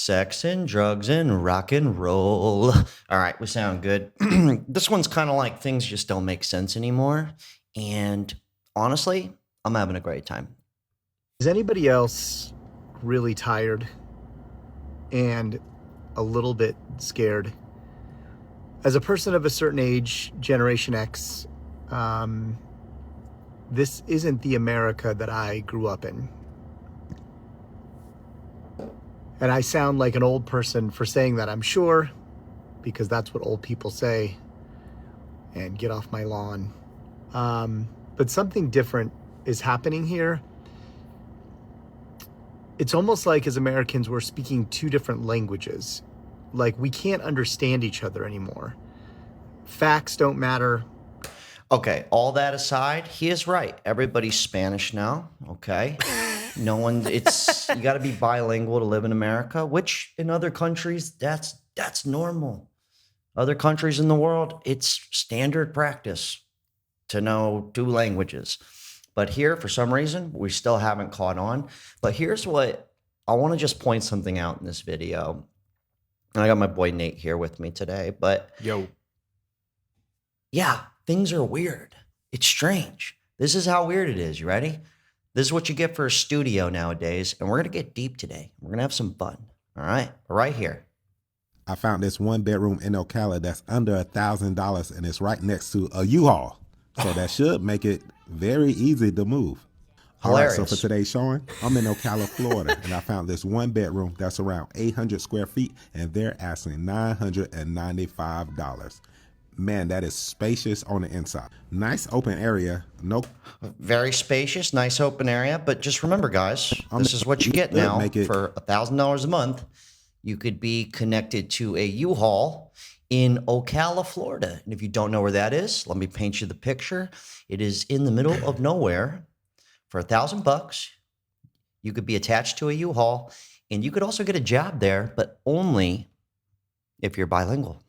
Sex and drugs and rock and roll. All right, we sound good. This one's kind of like things just don't make sense anymore. And honestly, I'm having a great time. Is anybody else really tired and a little bit scared? As a person of a certain age, Generation X, this isn't the America that I grew up in. And I sound like an old person for saying that, I'm sure, because that's what old people say. And get off my lawn. But something different is happening here. It's almost like as Americans, we're speaking two different languages. Like we can't understand each other anymore. Facts don't matter. Okay, all that aside, he is right. Everybody's Spanish now, okay? No one, you got to be bilingual to live in America, which in other countries, that's normal. Other countries in the world, it's standard practice to know 2 languages. But here, for some reason, we still haven't caught on. But here's what, I want to just point something out in this video. And I got my boy Nate here with me today, but Yo. Yeah, things are weird. It's strange. This is how weird it is. You ready? This is what you get for a studio nowadays. And we're going to get deep today. We're going to have some fun. All right? Right here. I found this 1-bedroom in Ocala that's under $1,000 and it's right next to a U-Haul. So that should make it very easy to move. Hilarious. All right, so for today's showing, I'm in Ocala, Florida, and I found this 1-bedroom that's around 800 square feet, and they're asking $995. Man, that is spacious on the inside. Nice open area. No. Very spacious, nice open area. But just remember, guys, this is what you get now for $1,000 a month. You could be connected to a U-Haul in Ocala, Florida. And if you don't know where that is, let me paint you the picture. It is in the middle of nowhere. For $1,000, you could be attached to a U-Haul, and you could also get a job there, but only if you're bilingual.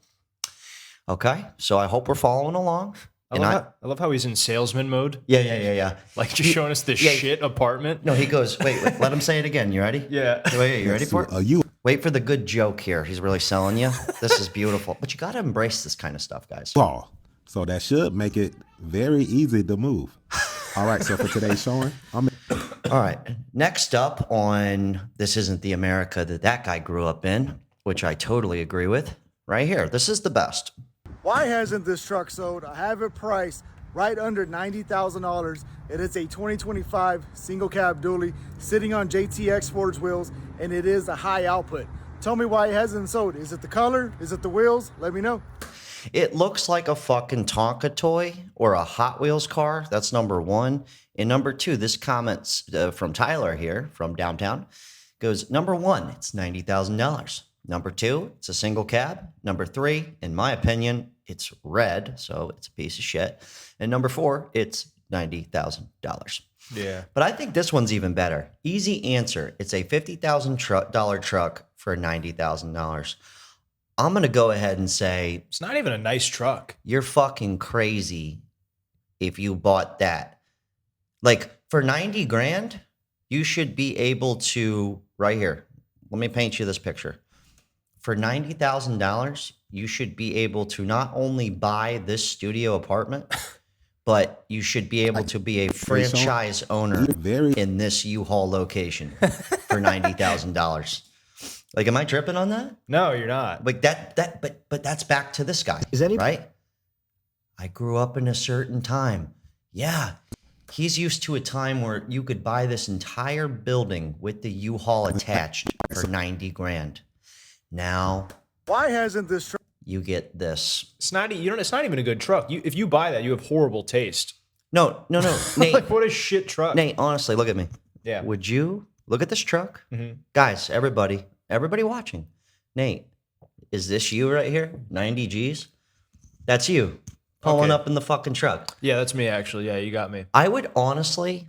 Okay, so I hope we're following along. I love how he's in salesman mode. Yeah. Like just showing us this shit apartment. No, he goes, wait, let him say it again. You ready? Yeah. Wait, you ready for it? Wait for the good joke here. He's really selling you. This is beautiful. But you got to embrace this kind of stuff, guys. So that should make it very easy to move. All right, so for today's showing, all right, next up on This Isn't the America that guy grew up in, which I totally agree with, right here. This is the best. Why hasn't this truck sold? I have it priced right under $90,000. It is a 2025 single cab dually sitting on JTX Ford's wheels, and it is a high output. Tell me why it hasn't sold. Is it the color? Is it the wheels? Let me know. It looks like a fucking Tonka toy or a Hot Wheels car. That's number 1. And number 2, this comment's from Tyler here from downtown. Goes, number 1, it's $90,000. Number 2, it's a single cab. Number 3, in my opinion, it's red, so it's a piece of shit. And number 4, it's $90,000. Yeah. But I think this one's even better. Easy answer. It's a $50,000 truck for $90,000. I'm going to go ahead and say, it's not even a nice truck. You're fucking crazy if you bought that. Like for 90 grand, you should be able to, right here, let me paint you this picture. For $90,000, you should be able to not only buy this studio apartment, but you should be able to be a franchise owner in this U-Haul location for $90,000. Like, am I tripping on that? No, you're not. Like but that's back to this guy, right? I grew up in a certain time. Yeah. He's used to a time where you could buy this entire building with the U-Haul attached for 90 grand. Now, why hasn't this truck? You get this. It's not even a good truck. If you buy that, you have horrible taste. No. Nate, like, what a shit truck. Nate, honestly, look at me. Yeah. Would you look at this truck? Mm-hmm. Guys, everybody watching. Nate, is this you right here? 90 G's? That's you pulling up in the fucking truck. Yeah, that's me actually. Yeah, you got me. I would honestly,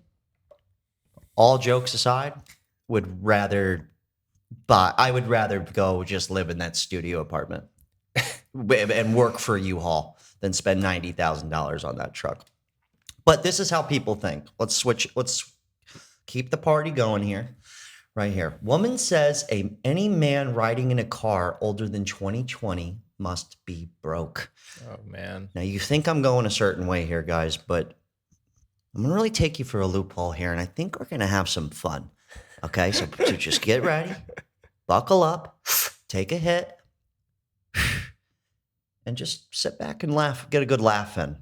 all jokes aside, I would rather go just live in that studio apartment and work for U-Haul than spend $90,000 on that truck. But this is how people think. Let's keep the party going here. Right here. Woman says any man riding in a car older than 2020 must be broke. Oh, man. Now, you think I'm going a certain way here, guys, but I'm going to really take you for a loophole here, and I think we're going to have some fun. Okay, so just get ready, buckle up, take a hit, and just sit back and laugh, get a good laugh in.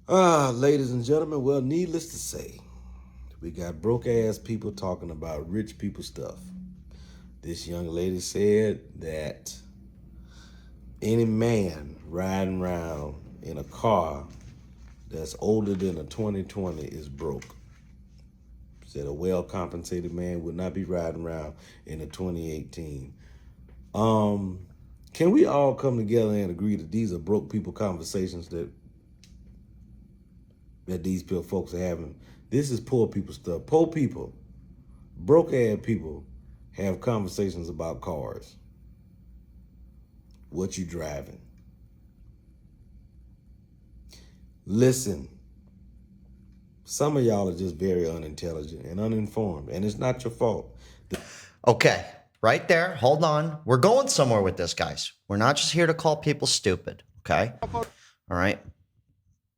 Ladies and gentlemen, well, needless to say, we got broke-ass people talking about rich people stuff. This young lady said that any man riding around in a car that's older than a 2020 is broke. Said a well-compensated man would not be riding around in a 2018. Can we all come together and agree that these are broke people conversations that these folks are having? This is poor people stuff. Poor people, broke-ass people have conversations about cars. What you driving? Listen, some of y'all are just very unintelligent and uninformed, and it's not your fault. Okay, right there. Hold on. We're going somewhere with this, guys. We're not just here to call people stupid, okay? All right.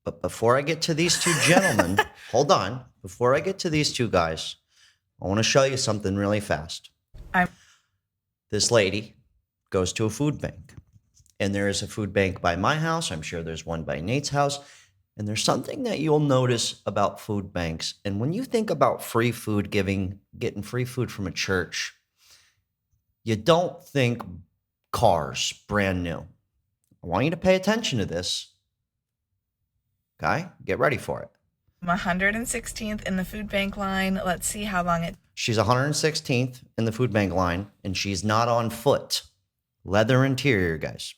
But before I get to these two gentlemen, hold on. Before I get to these two guys, I want to show you something really fast. This lady goes to a food bank, and there is a food bank by my house. I'm sure there's one by Nate's house. And there's something that you'll notice about food banks. And when you think about free food getting free food from a church, you don't think cars, brand new. I want you to pay attention to this. Okay? Get ready for it. 116th in the food bank line. Let's see how long it She's 116th in the food bank line, and she's not on foot. Leather interior, guys.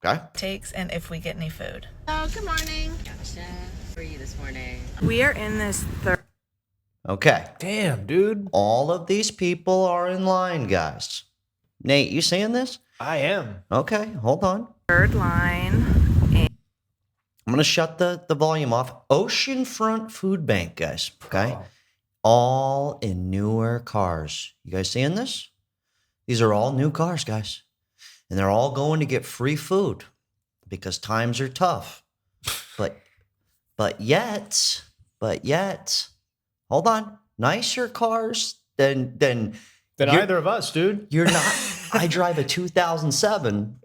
Okay? takes and if we get any food. Oh, good morning. Gotcha. How are you this morning? We are in this Okay. Damn, dude. All of these people are in line, guys. Nate, you seeing this? I am. Okay, hold on. third line. I'm going to shut the volume off. Oceanfront Food Bank, guys. Okay? Oh. All in newer cars. You guys seeing this? These are all new cars, guys. And they're all going to get free food because times are tough. But yet, hold on. Nicer cars than either of us, dude. you're not. I drive a 2007,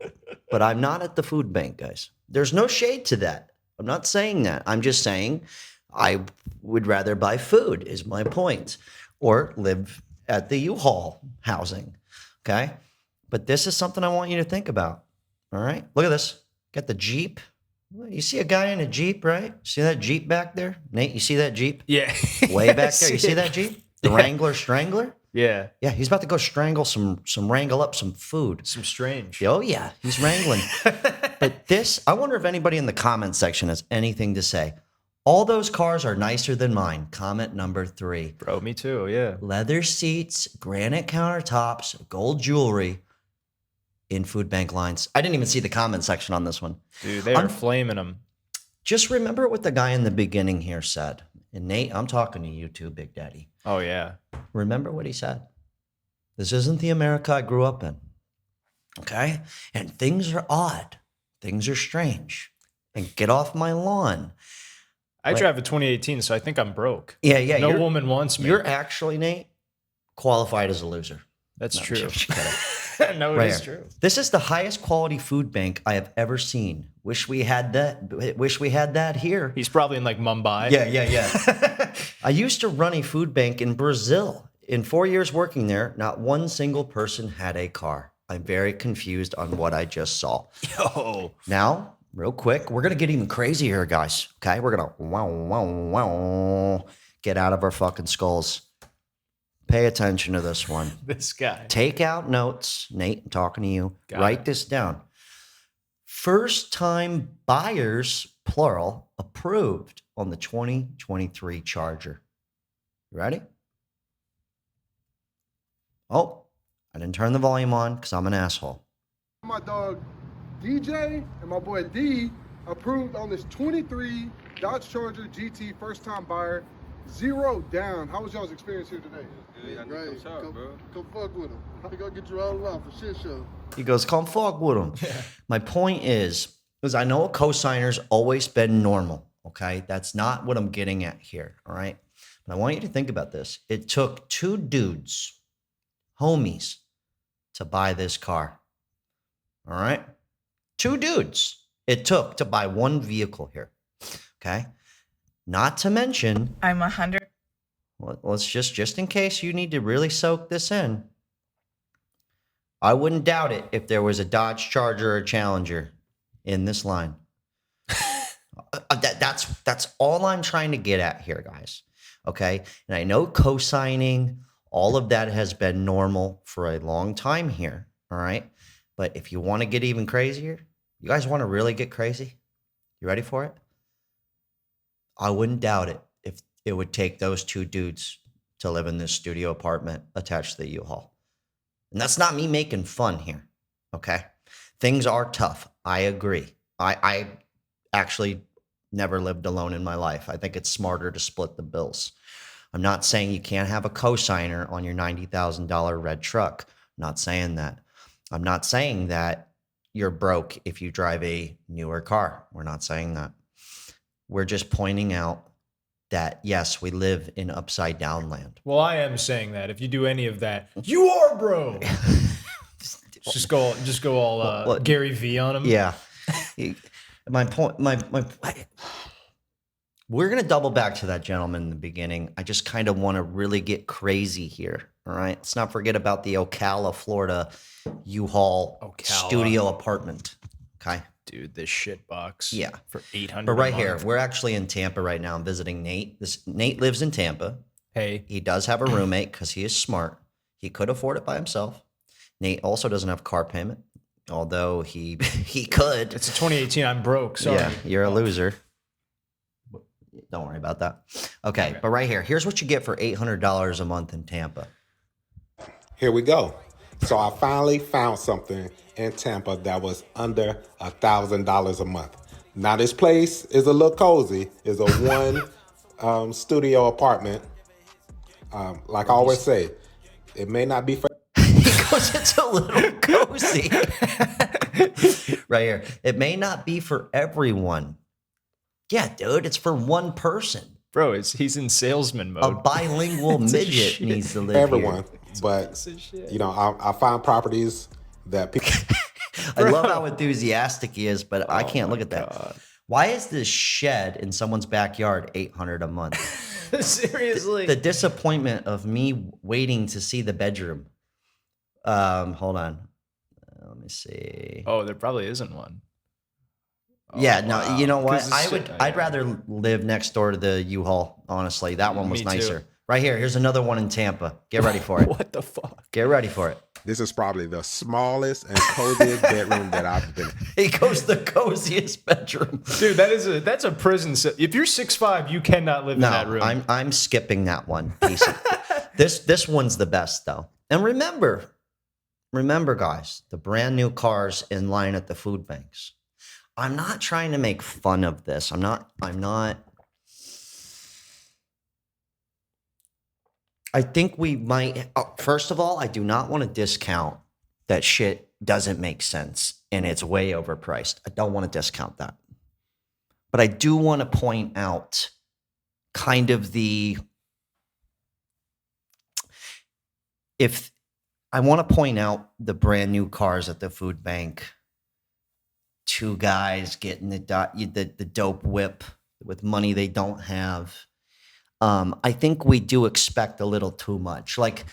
but I'm not at the food bank, guys. There's no shade to that. I'm not saying that. I'm just saying I would rather buy food is my point, or live at the U-Haul housing. Okay. But this is something I want you to think about. All right. Look at this. Got the Jeep. You see a guy in a Jeep, right? See that Jeep back there? Nate, you see that Jeep? Yeah. Way back there. You see that Jeep? The Wrangler Strangler? Yeah. Yeah, he's about to go wrangle up some food. Some strange. Oh, yeah, he's wrangling. But this, I wonder if anybody in the comment section has anything to say. All those cars are nicer than mine. Comment number 3. Bro, me too. Yeah. Leather seats, granite countertops, gold jewelry in food bank lines. I didn't even see the comment section on this one. Dude, they are flaming them. Just remember what the guy in the beginning here said. And Nate, I'm talking to you too, Big Daddy. Oh, yeah. Remember what he said. This isn't the America I grew up in. Okay? And things are odd. Things are strange. And get off my lawn. I drive a 2018, so I think I'm broke. Yeah. No woman wants me. You're actually, Nate, qualified as a loser. That's No, true. just kidding. No, Right it is here. true. This is the highest quality food bank I have ever seen. Wish we had that here. He's probably in like Mumbai. Yeah. I used to run a food bank in Brazil. In 4 years working there, not one single person had a car. I'm very confused on what I just saw. Yo. Now, real quick, we're going to get even crazier, guys. Okay? We're going to get out of our fucking skulls. Pay attention to this one. This guy. Take out notes. Nate, I'm talking to you. Write this down. First time buyers, plural, approved on the 2023 Charger. You ready? Oh, I didn't turn the volume on because I'm an asshole. My dog DJ and my boy D approved on this 23 Dodge Charger GT first time buyer. 0 down. How was y'all's experience here today? Good. Great. Come bro. Come fuck with him. He gonna get you all out for shit show. He goes, come fuck with him. My point is I know a cosigner's always been normal, okay? That's not what I'm getting at here, all right? But I want you to think about this. It took 2 dudes, homies, to buy this car, all right? 2 dudes it took to buy one vehicle here, okay? Not to mention, I'm 100. let's just in case you need to really soak this in, I wouldn't doubt it if there was a Dodge Charger or Challenger in this line. That's all I'm trying to get at here, guys. Okay? And I know co-signing, all of that has been normal for a long time here, all right? But if you want to get even crazier, you guys want to really get crazy? You ready for it? I wouldn't doubt it if it would take those 2 dudes to live in this studio apartment attached to the U-Haul. And that's not me making fun here, okay? Things are tough. I agree. I actually never lived alone in my life. I think it's smarter to split the bills. I'm not saying you can't have a cosigner on your $90,000 red truck. I'm not saying that. I'm not saying that you're broke if you drive a newer car. We're not saying that. We're just pointing out that, yes, we live in upside down land. Well, I am saying that if you do any of that, you are bro. just go all Gary V on him. Yeah. My point, we're going to double back to that gentleman in the beginning. I just kind of want to really get crazy here. All right. Let's not forget about the Ocala, Florida U-Haul studio apartment. Okay. Dude, this shit box. Yeah. For $800. But right here, we're actually in Tampa right now. I'm visiting Nate. Nate lives in Tampa. Hey. He does have a roommate because he is smart. He could afford it by himself. Nate also doesn't have car payment, although he could. It's a 2018. I'm broke. Sorry. Yeah, you're a loser. Don't worry about that. Okay, but right here, here's what you get for $800 a month in Tampa. Here we go. So I finally found something in Tampa that was under $1,000 a month. Now this place is a little cozy. It's a one studio apartment. Like I always say, it may not be for. Because it's a little cozy. Right here. It may not be for everyone. Yeah, dude, it's for one person. Bro, he's in salesman mode. A bilingual midget needs to live everyone. here. But, you know, I find properties that people. I love how enthusiastic he is, but I can't look at that. God. Why is this shed in someone's backyard $800 a month? Seriously. The disappointment of me waiting to see the bedroom. Hold on. Let me see. Oh, there probably isn't one. Oh, yeah, no, wow. You know what? I'd rather live next door to the U-Haul, honestly. That one was nicer. Too. Right here. Here's another one in Tampa. Get ready for it. What the fuck? Get ready for it. This is probably the smallest and coziest bedroom that I've been in. He goes the coziest bedroom. Dude, that's a prison. If you're 6'5", you cannot live in that room. I'm skipping that one. This one's the best though. And remember guys, the brand new cars in line at the food banks. I'm not trying to make fun of this. I'm not. I think we might, first of all, I do not want to discount that shit doesn't make sense and it's way overpriced. I don't want to discount that. But I do want to point out kind of I want to point out the brand new cars at the food bank. 2 guys getting the dope whip with money they don't have. I think we do expect a little too much. Like,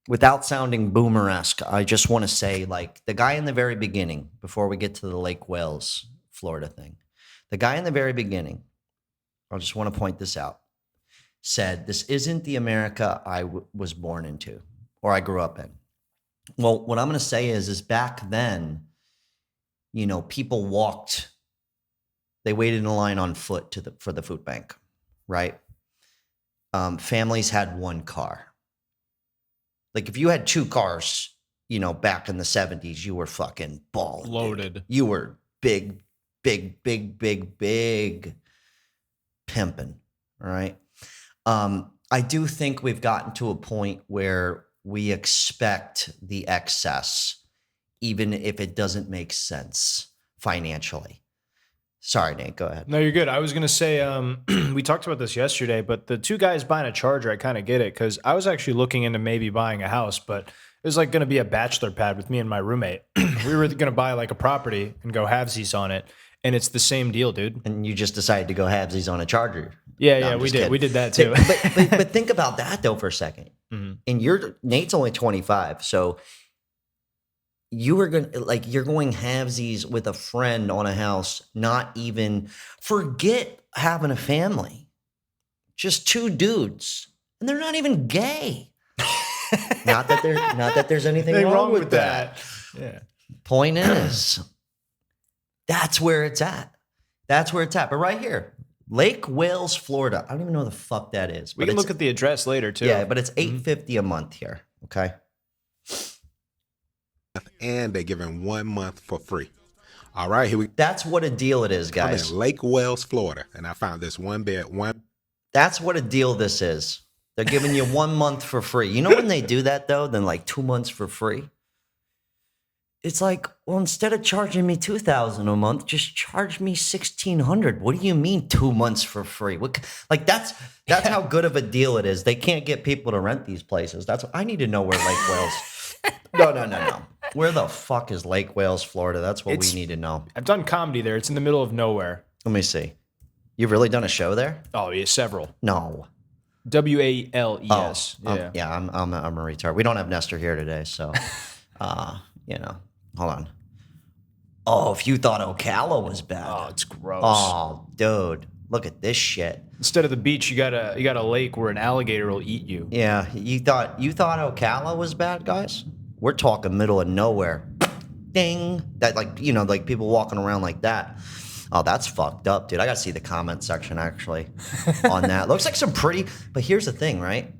without sounding boomer-esque, I just want to say, like, the guy in the very beginning, before we get to the Lake Wales, Florida thing, the guy in the very beginning, I just want to point this out, said, this isn't the America I was born into or I grew up in. Well, what I'm going to say is back then, you know, people walked, they waited in a line on foot for the food bank. Right? Families had 1 car. Like if you had 2 cars, you know, back in the 70s, you were fucking balling. Loaded. Dude. You were big pimping. All right. I do think we've gotten to a point where we expect the excess, even if it doesn't make sense financially. Sorry, Nate, go ahead. No, you're good. I was going to say, we talked about this yesterday, but the two guys buying a Charger, I kind of get it, because I was actually looking into maybe buying a house, but it was like going to be a bachelor pad with me and my roommate. We were going to buy like a property and go halvesies on it, and it's the same deal, dude. And you just decided to go halvesies on a Charger. Yeah, we did. Kidding. We did that too. but think about that though for a second. Mm-hmm. And Nate's only 25, so you're going halvesies with a friend on a house, not even, forget having a family. Just two dudes. And they're not even gay. not that there's anything wrong with that. Yeah. Point is, that's where it's at. That's where it's at. But right here, Lake Wales, Florida. I don't even know what the fuck that is. We can look at the address later too. Yeah, but it's $850 a month here. Okay. And they're giving 1 month for free. All right, here we. That's what a deal it is, guys. I'm in Lake Wales, Florida, and I found this one bed. That's what a deal this is. They're giving you 1 month for free. You know when they do that though? Then like 2 months for free. It's like, well, instead of charging me $2,000 a month, just charge me $1,600. What do you mean 2 months for free? That's how good of a deal it is. They can't get people to rent these places. That's what I need to know where Lake Wales. No. Where the fuck is Lake Wales, Florida? That's what we need to know. I've done comedy there. It's in the middle of nowhere. Let me see. You've really done a show there? Oh yeah, several. No. WALES. Oh, yeah. I'm a retard. We don't have Nestor here today, so hold on. Oh, if you thought Ocala was bad. Oh, it's gross. Oh, dude. Look at this shit. Instead of the beach, you got a lake where an alligator will eat you. Yeah, you thought Ocala was bad, guys? We're talking middle of nowhere. Ding. That like people walking around like that. Oh, that's fucked up, dude. I got to see the comment section actually on that. Looks like some pretty, but here's the thing, right?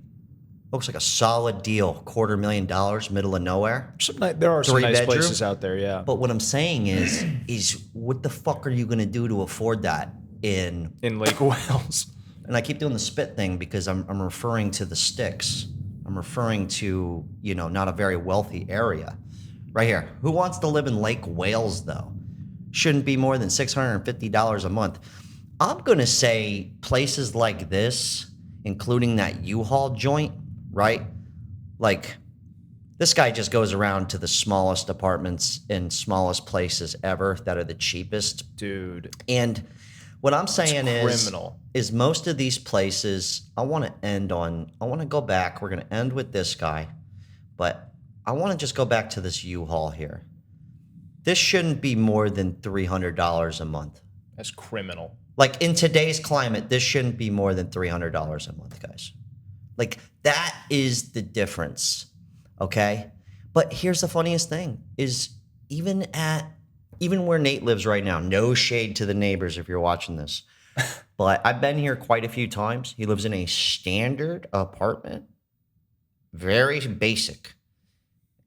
Looks like a solid deal. $250,000, middle of nowhere. There are some nice places out there, yeah. But what I'm saying is what the fuck are you going to do to afford that in Lake Wales? And I keep doing the spit thing because I'm referring to the sticks. I'm referring to, not a very wealthy area. Right here. Who wants to live in Lake Wales, though? Shouldn't be more than $650 a month. I'm going to say places like this, including that U-Haul joint, right? Like, this guy just goes around to the smallest apartments in smallest places ever that are the cheapest. Dude. And what I'm saying criminal. is most of these places, I want to go back. We're going to end with this guy, but I want to just go back to this U-Haul here. This shouldn't be more than $300 a month. That's criminal. Like in today's climate, this shouldn't be more than $300 a month, guys. Like that is the difference, okay? But here's the funniest thing is even where Nate lives right now, no shade to the neighbors if you're watching this, but I've been here quite a few times. He lives in a standard apartment, very basic,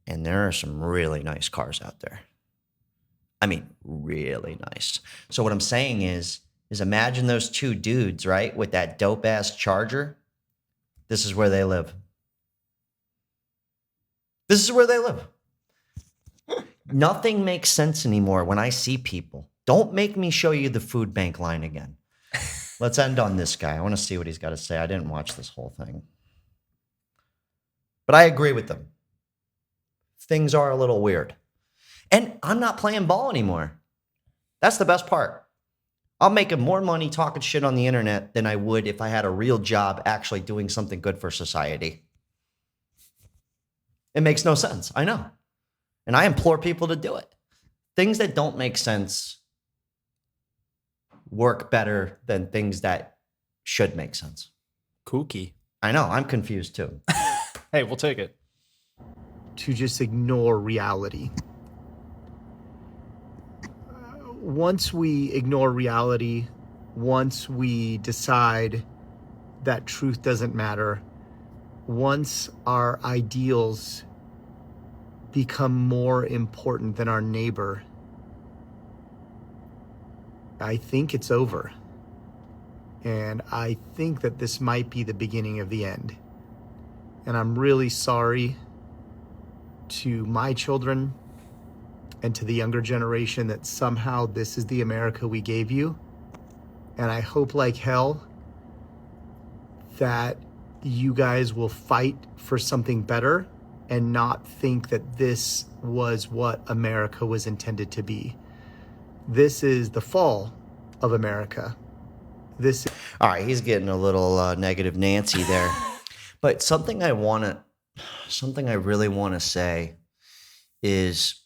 and there are some really nice cars out there. I mean, really nice. So what I'm saying is imagine those two dudes, right, with that dope-ass Charger. This is where they live. This is where they live. Nothing makes sense anymore when I see people. Don't make me show you the food bank line again. Let's end on this guy. I want to see what he's got to say. I didn't watch this whole thing. But I agree with them. Things are a little weird. And I'm not playing ball anymore. That's the best part. I'm making more money talking shit on the internet than I would if I had a real job actually doing something good for society. It makes no sense. I know. And I implore people to do it. Things that don't make sense work better than things that should make sense. Kooky. I know. I'm confused too. Hey, we'll take it. To just ignore reality. Once we ignore reality, once we decide that truth doesn't matter, once our ideals become more important than our neighbor, I think it's over. And I think that this might be the beginning of the end. And I'm really sorry to my children and to the younger generation that somehow this is the America we gave you. And I hope like hell that you guys will fight for something better and not think that this was what America was intended to be. This is the fall of America. All right, he's getting a little negative Nancy there. But something I really want to say is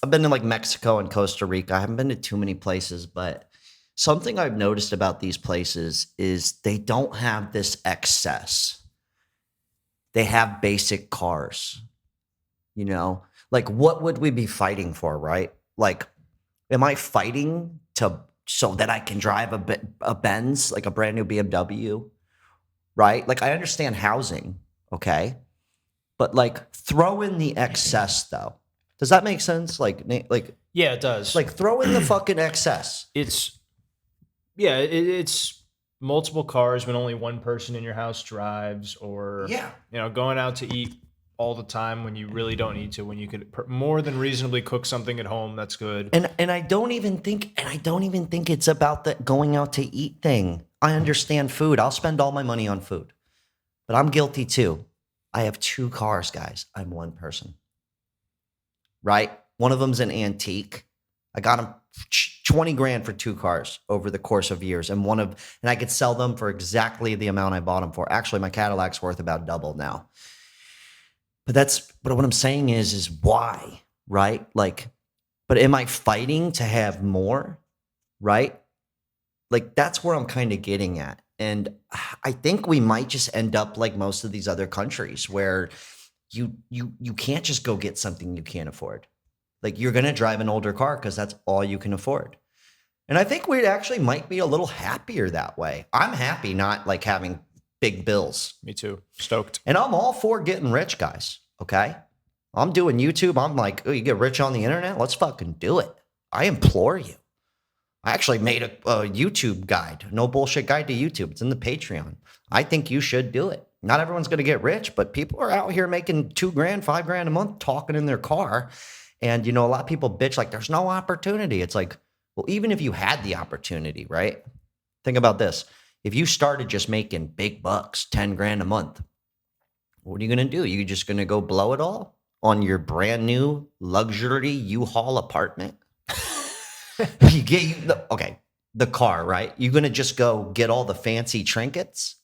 I've been to like Mexico and Costa Rica. I haven't been to too many places, but something I've noticed about these places is they don't have this excess. They have basic cars, you know? Like, what would we be fighting for, right? Like, am I fighting so that I can drive a Benz, like a brand new BMW, right? Like, I understand housing, okay? But like, throw in the excess, though. Like, that make sense? Like, Yeah, it does. like throw in the fucking excess. It's multiple cars when only one person in your house drives, or going out to eat all the time when you really don't need to, when you could more than reasonably cook something at home. That's good. And I don't even think it's about the going out to eat thing. I understand food. I'll spend all my money on food. But I'm guilty too. I have 2 cars, guys. I'm one person. Right? One of them's an antique. I got them 20 grand for 2 cars over the course of years. And I could sell them for exactly the amount I bought them for. Actually, my Cadillac's worth about double now. But what I'm saying is why, right? Like, but am I fighting to have more, right? Like, that's where I'm kind of getting at. And I think we might just end up like most of these other countries where you can't just go get something you can't afford. Like, you're going to drive an older car because that's all you can afford. And I think we actually might be a little happier that way. I'm happy not like having big bills. Me too. Stoked. And I'm all for getting rich, guys. Okay. I'm doing YouTube. I'm like, oh, you get rich on the internet? Let's fucking do it. I implore you. I actually made a YouTube guide, no bullshit guide to YouTube. It's in the Patreon. I think you should do it. Not everyone's going to get rich, but people are out here making $2 grand, $5 grand a month talking in their car. And, a lot of people bitch like there's no opportunity. It's like, well, even if you had the opportunity, right? Think about this. If you started just making big bucks, 10 grand a month, what are you going to do? You just going to go blow it all on your brand new luxury U-Haul apartment? The car, right? You're going to just go get all the fancy trinkets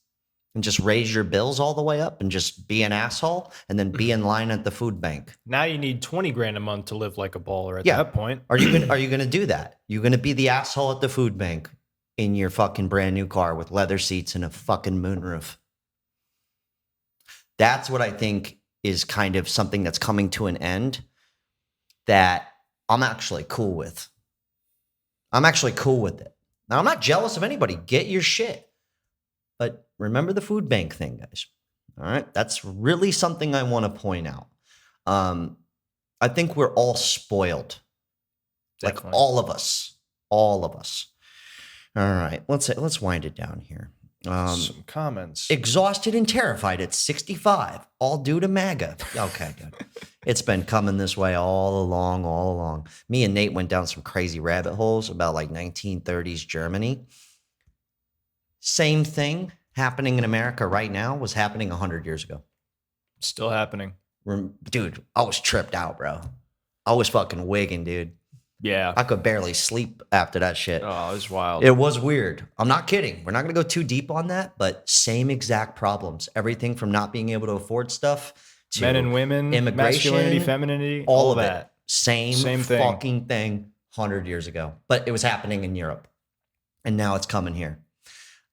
and just raise your bills all the way up and just be an asshole and then be in line at the food bank. Now you need 20 grand a month to live like a baller at that point. Are you going to do that? You're going to be the asshole at the food bank in your fucking brand new car with leather seats and a fucking moonroof. That's what I think is kind of something that's coming to an end that I'm actually cool with. I'm actually cool with it. Now, I'm not jealous of anybody. Get your shit. But remember the food bank thing, guys. All right? That's really something I want to point out. I think we're all spoiled. Definitely. Like all of us. All of us. All right. Let's wind it down here. Some comments. Exhausted and terrified at 65, all due to MAGA. Okay, good. It's been coming this way all along. Me and Nate went down some crazy rabbit holes about like 1930s Germany. Same thing happening in America right now was happening 100 years ago. Still happening. Dude, I was tripped out, bro. I was fucking wigging, dude. Yeah. I could barely sleep after that shit. Oh, it was wild. It was weird. I'm not kidding. We're not going to go too deep on that, but same exact problems. Everything from not being able to afford stuff to men and women, immigration, masculinity, femininity, all of that. It. Same thing. Fucking thing 100 years ago. But it was happening in Europe. And now it's coming here.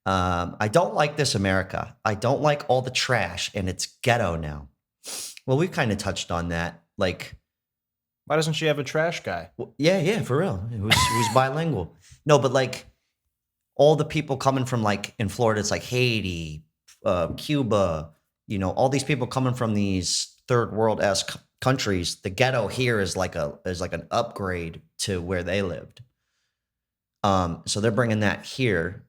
I don't like this America. I don't like all the trash, and it's ghetto now. Well, we've kind of touched on that. Like, why doesn't she have a trash guy? Well, yeah, for real. Who's bilingual. No, but like all the people coming from like in Florida, it's like Haiti, Cuba, all these people coming from these third world-esque countries. The ghetto here is like an upgrade to where they lived. So they're bringing that here.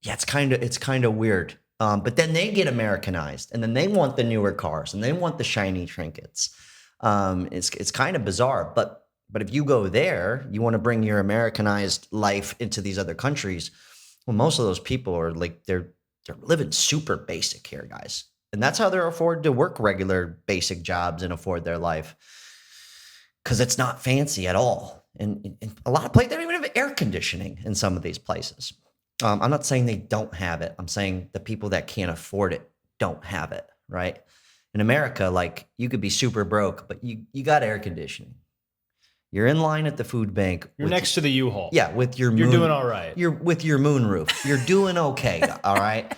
Yeah, it's kind of weird. But then they get Americanized, and then they want the newer cars, and they want the shiny trinkets. It's kind of bizarre. But if you go there, you want to bring your Americanized life into these other countries. Well, most of those people are like they're living super basic here, guys, and that's how they're afforded to work regular basic jobs and afford their life because it's not fancy at all. And a lot of places they don't even have air conditioning in some of these places. I'm not saying they don't have it. I'm saying the people that can't afford it don't have it, right? In America, like you could be super broke, but you got air conditioning. You're in line at the food bank. You're next to the U-Haul. Yeah, with your You're moon, doing all right. You're with your moon roof. You're doing okay, all right?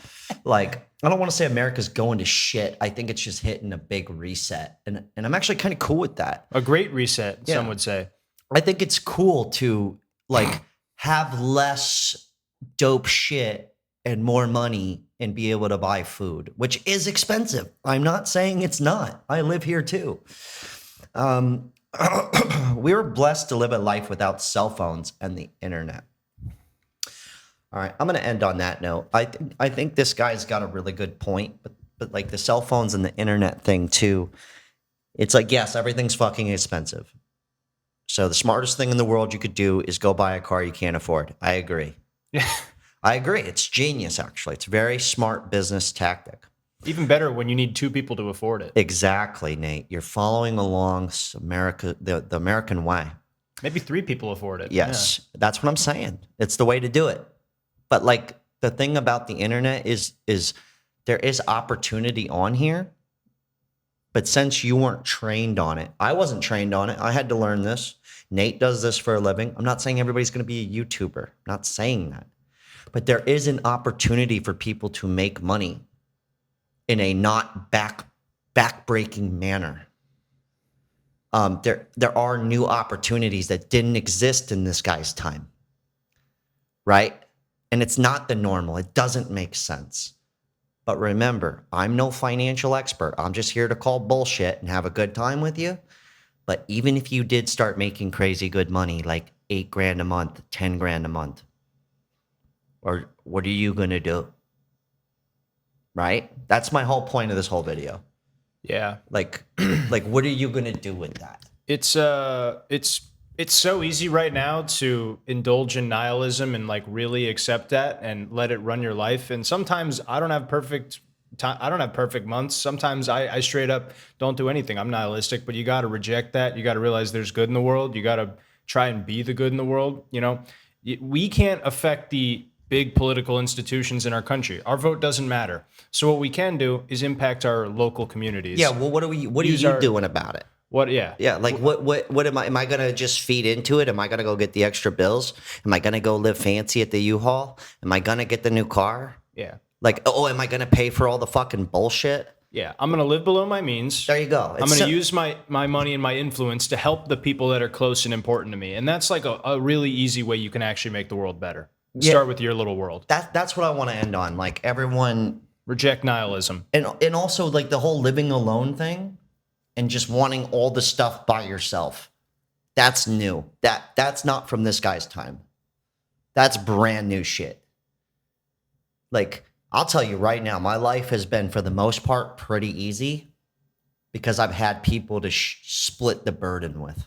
Like, I don't want to say America's going to shit. I think it's just hitting a big reset. And I'm actually kind of cool with that. A great reset, Yeah. some would say. I think it's cool to like have less dope shit and more money and be able to buy food, which is expensive. I'm not saying it's not. I live here too. We were blessed to live a life without cell phones and the internet. All right, I'm going to end on that note. I think this guy's got a really good point, but like the cell phones and the internet thing too. It's like, yes, everything's fucking expensive. So the smartest thing in the world you could do is go buy a car you can't afford. I agree. Yeah. I agree. It's genius, actually. It's a very smart business tactic. Even better when you need two people to afford it. Exactly, Nate. You're following along America, the American way. Maybe three people afford it. Yes, that's what I'm saying. It's the way to do it. But like the thing about the internet is there is opportunity on here. But since you weren't trained on it, I wasn't trained on it. I had to learn this. Nate does this for a living. I'm not saying everybody's going to be a YouTuber. I'm not saying that. But there is an opportunity for people to make money in a not back-breaking manner. There are new opportunities that didn't exist in this guy's time, right? And it's not the normal. It doesn't make sense. But remember, I'm no financial expert. I'm just here to call bullshit and have a good time with you. But even if you did start making crazy good money, like $8,000 a month, $10,000 a month, or what are you going to do? Right? That's my whole point of this whole video. Yeah. Like what are you going to do with that? It's so easy right now to indulge in nihilism and like really accept that and let it run your life. And sometimes I don't have perfect months. Sometimes I straight up don't do anything. I'm nihilistic, but you got to reject that. You got to realize there's good in the world. You got to try and be the good in the world. You know, we can't affect the big political institutions in our country. Our vote doesn't matter. So what we can do is impact our local communities. Yeah. Well, what are you doing about it? What? Yeah. Yeah. Like what am I going to just feed into it? Am I going to go get the extra bills? Am I going to go live fancy at the U-Haul? Am I going to get the new car? Yeah. Like, oh, am I going to pay for all the fucking bullshit? Yeah. I'm going to live below my means. There you go. I'm going to use my money and my influence to help the people that are close and important to me. And that's like a really easy way you can actually make the world better. Start with your little world. That's what I want to end on. Like everyone reject nihilism. And also like the whole living alone thing and just wanting all the stuff by yourself. That's new. That's not from this guy's time. That's brand new shit. Like, I'll tell you right now, my life has been, for the most part, pretty easy because I've had people to split the burden with.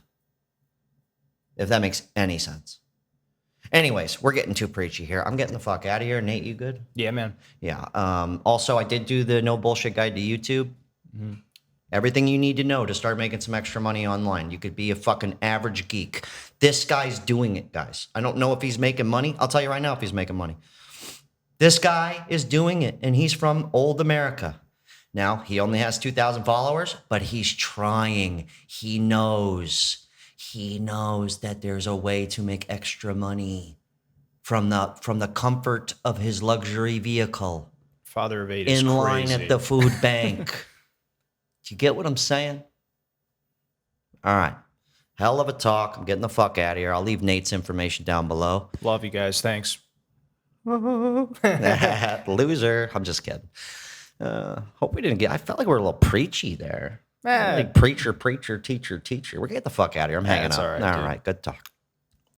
If that makes any sense. Anyways, we're getting too preachy here. I'm getting the fuck out of here. Nate, you good? Yeah, man. Yeah. Also, I did do the no bullshit guide to YouTube. Mm-hmm. Everything you need to know to start making some extra money online. You could be a fucking average geek. This guy's doing it, guys. I don't know if he's making money. I'll tell you right now if he's making money. This guy is doing it, and he's from old America. Now, he only has 2,000 followers, but he's trying. He knows that there's a way to make extra money from the comfort of his luxury vehicle. Father of 8 is in crazy. line at the food bank. Do you get what I'm saying? All right. Hell of a talk. I'm getting the fuck out of here. I'll leave Nate's information down below. Love you guys. Thanks. Loser. I'm just kidding. Hope we didn't get... I felt like we were a little preachy there. Like preacher, teacher. We're getting the fuck out of here. I'm hanging out. All right, All right. Good talk.